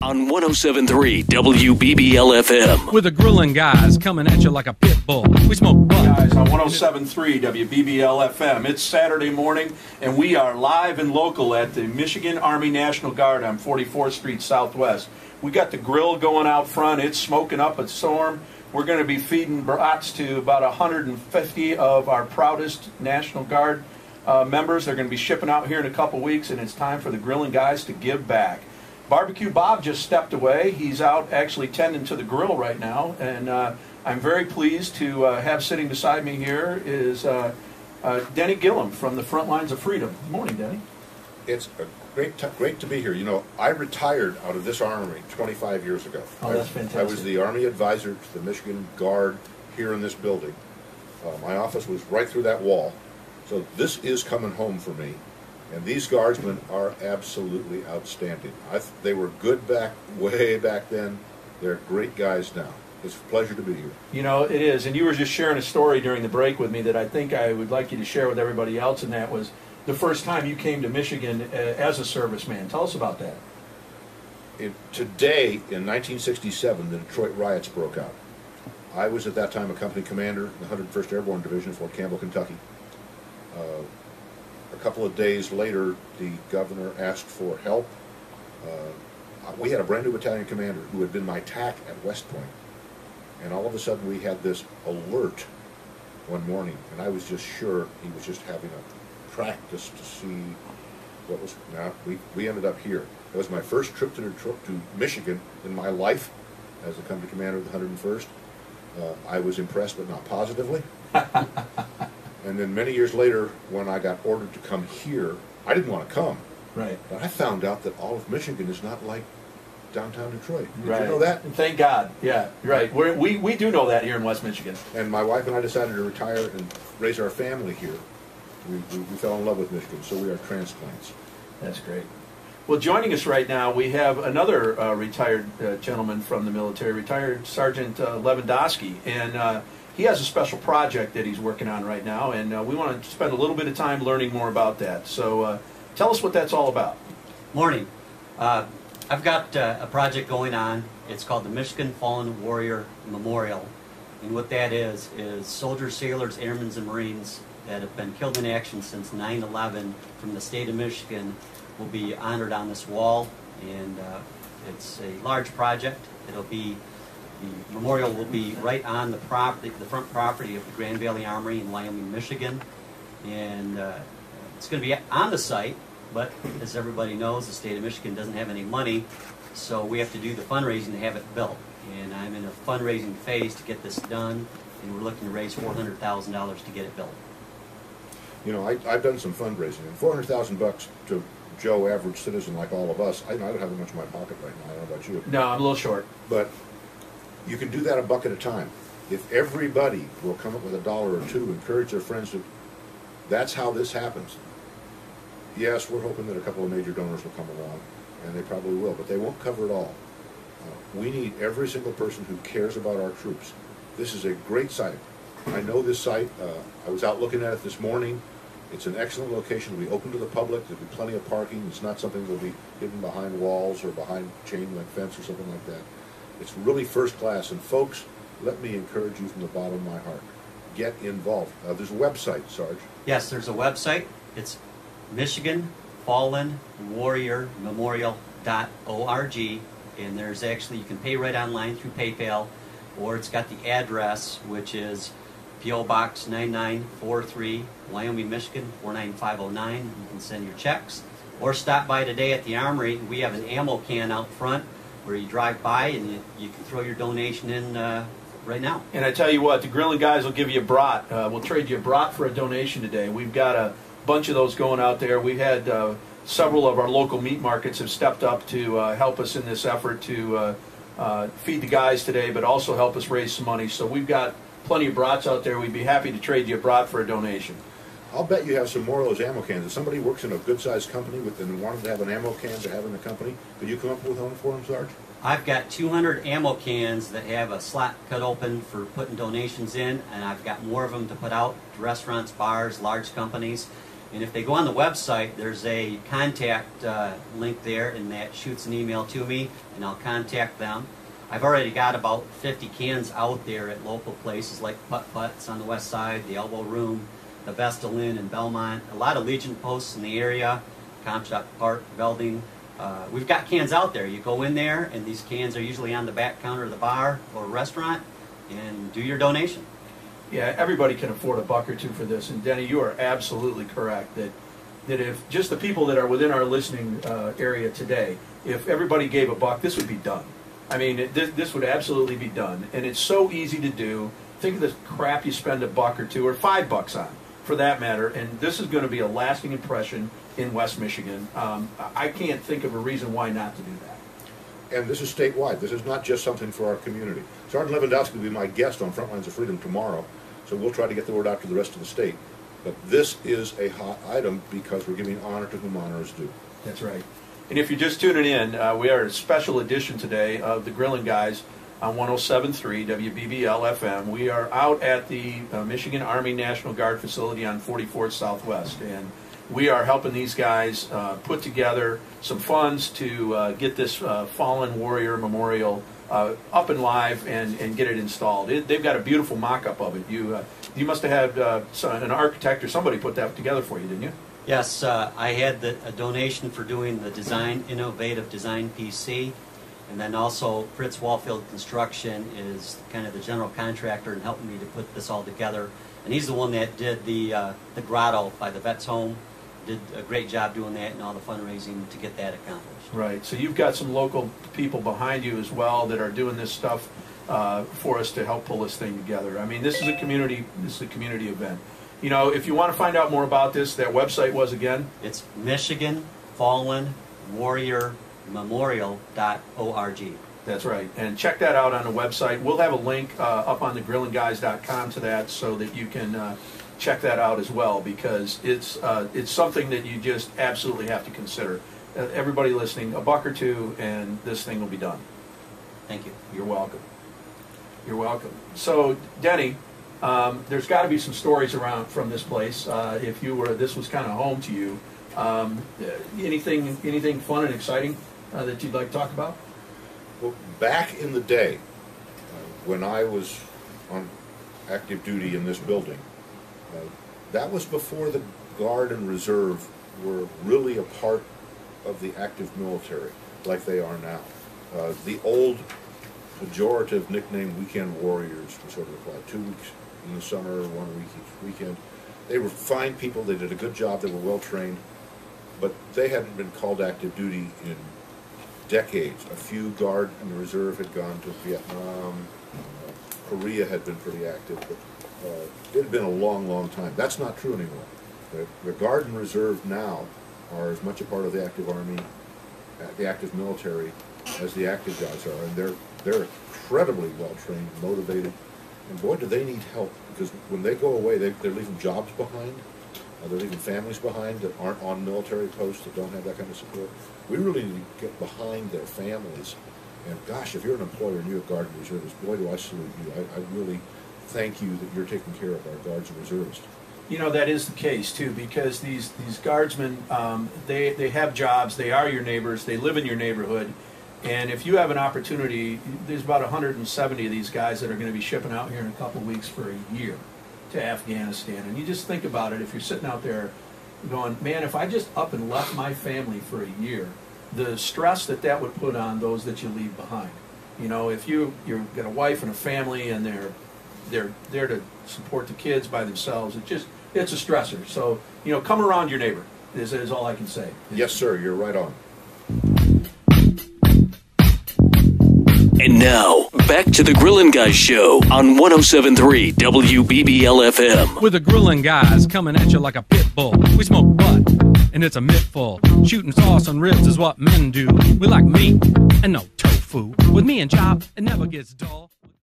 on 107.3 WBBL-FM. With the grilling guys coming at you like a pit bull. We smoke guys on 107.3 WBBL-FM. It's Saturday morning, and we are live and local at the Michigan Army National Guard on 44th Street Southwest. We got the grill going out front. It's smoking up a storm. We're going to be feeding brats to about 150 of our proudest National Guard members. They're going to be shipping out here in a couple weeks, and it's time for the grilling guys to give back. Barbecue Bob just stepped away. He's out actually tending to the grill right now, and I'm very pleased to have sitting beside me here is Denny Gillem from the Front Lines of Freedom. Good morning, Denny. It's great to be here. You know, I retired out of this Army 25 years ago. Oh, that's fantastic. I was the Army advisor to the Michigan Guard here in this building. My office was right through that wall. So this is coming home for me. And these guardsmen are absolutely outstanding. They were good way back then. They're great guys now. It's a pleasure to be here. You know, it is. And you were just sharing a story during the break with me that I think I would like you to share with everybody else, and that was the first time you came to Michigan as a serviceman. Tell us about that. Today, in 1967, the Detroit riots broke out. I was at that time a company commander in the 101st Airborne Division, Fort Campbell, Kentucky. A couple of days later, the governor asked for help. We had a brand new battalion commander who had been my TAC at West Point. And all of a sudden we had this alert one morning, and I was just sure he was just having a practice to see what was. Now, we ended up here. It was my first trip to Michigan in my life as a company commander of the 101st. I was impressed, but not positively. And then many years later, when I got ordered to come here, I didn't want to come. Right. But I found out that all of Michigan is not like downtown Detroit. Did right. you know that? Thank God. Yeah, right. We do know that here in West Michigan. And my wife and I decided to retire and raise our family here. We fell in love with Michigan, so we are transplants. That's great. Well, joining us right now, we have another retired gentleman from the military, retired Sergeant Levandoski, and he has a special project that he's working on right now, and we want to spend a little bit of time learning more about that. So tell us what that's all about. Morning. I've got a project going on. It's called the Michigan Fallen Warrior Memorial. And what that is soldiers, sailors, airmen, and Marines that have been killed in action since 9/11 from the state of Michigan will be honored on this wall. And it's a large project. The memorial will be right on the front property of the Grand Valley Armory in Wyoming, Michigan. And it's going to be on the site, but as everybody knows, the state of Michigan doesn't have any money, so we have to do the fundraising to have it built. And I'm in a fundraising phase to get this done, and we're looking to raise $400,000 to get it built. You know, I've done some fundraising, and $400,000 to Joe, average citizen like all of us, I don't have that much in my pocket right now. I don't know about you. No, I'm a little short. But you can do that a buck at a time. If everybody will come up with $1 or $2, encourage their friends to, that's how this happens. Yes, we're hoping that a couple of major donors will come along, and they probably will, but they won't cover it all. We need every single person who cares about our troops. This is a great site. I know this site. I was out looking at it this morning. It's an excellent location. It'll be open to the public. There'll be plenty of parking. It's not something that will be hidden behind walls or behind chain link fence or something like that. It's really first class. And folks, let me encourage you from the bottom of my heart. Get involved. There's a website, Sarge. Yes, there's a website. It's Michigan Fallen Warrior Memorial.org, and there's actually, you can pay right online through PayPal, or it's got the address, which is P.O. Box 9943, Wyoming, Michigan 49509. You can send your checks, or stop by today at the Armory. We have an ammo can out front where you drive by and you can throw your donation in right now. And I tell you what, the grilling guys will give you a brat. We'll trade you a brat for a donation today. We've got a bunch of those going out there. We've had several of our local meat markets have stepped up to help us in this effort to feed the guys today, but also help us raise some money. So we've got plenty of brats out there. We'd be happy to trade you a brat for a donation. I'll bet you have some more of those ammo cans. If somebody works in a good-sized company and wanted to have an ammo can to have in the company, could you come up with one for them, Sarge? I've got 200 ammo cans that have a slot cut open for putting donations in, and I've got more of them to put out to restaurants, bars, large companies. And if they go on the website, there's a contact link there, and that shoots an email to me, and I'll contact them. I've already got about 50 cans out there at local places like Putt Putts on the west side, the Elbow Room, the Vestal Inn in Belmont, a lot of Legion posts in the area, Comstock Park, Velding. We've got cans out there. You go in there, and these cans are usually on the back counter of the bar or restaurant, and do your donation. Yeah, everybody can afford $1 or $2 for this. And Denny, you are absolutely correct that if just the people that are within our listening area today, if everybody gave $1, this would be done. I mean, this would absolutely be done. And it's so easy to do. Think of the crap you spend $1 or $2 or $5 on, for that matter. And this is going to be a lasting impression in West Michigan. I can't think of a reason why not to do that. And this is statewide. This is not just something for our community. Sergeant Levandoski will be my guest on Frontlines of Freedom tomorrow, so we'll try to get the word out to the rest of the state. But this is a hot item because we're giving honor to whom honor is due. That's right. And if you're just tuning in, we are a special edition today of the Grilling Guys on 107.3 WBBL FM. We are out at the Michigan Army National Guard facility on 44th Southwest, and we are helping these guys put together some funds to get this fallen warrior memorial up and live and get it installed. They've got a beautiful mock-up of it. You must have had an architect or somebody put that together for you, didn't you? Yes, I had a donation for doing the design, innovative design PC, and then also Fritz Wallfield Construction is kind of the general contractor and helping me to put this all together. And he's the one that did the grotto by the Vets Home. Did a great job doing that and all the fundraising to get that accomplished. Right. So you've got some local people behind you as well that are doing this stuff for us to help pull this thing together. I mean, this is a community event. You know, if you want to find out more about this, that website was again? It's Michigan Fallen Warrior Memorial.org. That's right. And check that out on the website. We'll have a link up on thegrillandguys.com to that so that you can check that out as well, because it's something that you just absolutely have to consider. Everybody listening, $1 or $2, and this thing will be done. Thank you. You're welcome. You're welcome. So, Denny, there's got to be some stories around from this place. This was kind of home to you. Anything fun and exciting that you'd like to talk about? Well, back in the day, when I was on active duty in this building, that was before the Guard and Reserve were really a part of the active military like they are now. The old pejorative nickname Weekend Warriors was sort of applied. 2 weeks in the summer, 1 week each weekend. They were fine people, they did a good job, they were well trained, but they hadn't been called active duty in decades. A few Guard and the Reserve had gone to Vietnam, Korea had been pretty active, but it had been a long, long time. That's not true anymore. The Guard and Reserve now are as much a part of the active Army, the active military, as the active guys are, and they're incredibly well trained, motivated, and boy, do they need help, because when they go away, they're leaving jobs behind, they're leaving families behind that aren't on military posts, that don't have that kind of support. We really need to get behind their families, and gosh, if you're an employer and you're a Guard and Reservist, boy, do I salute you. I really thank you that you're taking care of our Guards and Reservists. You know, that is the case, too, because these guardsmen, they have jobs, they are your neighbors, they live in your neighborhood, and if you have an opportunity, there's about 170 of these guys that are going to be shipping out here in a couple of weeks for a year to Afghanistan. And you just think about it, if you're sitting out there going, man, if I just up and left my family for a year, the stress that would put on those that you leave behind. You know, if you've got a wife and a family and they're there to support the kids by themselves, it's a stressor. So, you know, come around your neighbor is all I can say. Yes, sir, you're right on. And now, back to the Grillin' Guys Show on 107.3 WBBL FM. With the Grillin' Guys coming at you like a pit bull. We smoke butt, and it's a mittful. Shooting sauce on ribs is what men do. We like meat and no tofu. With me and Chop, it never gets dull.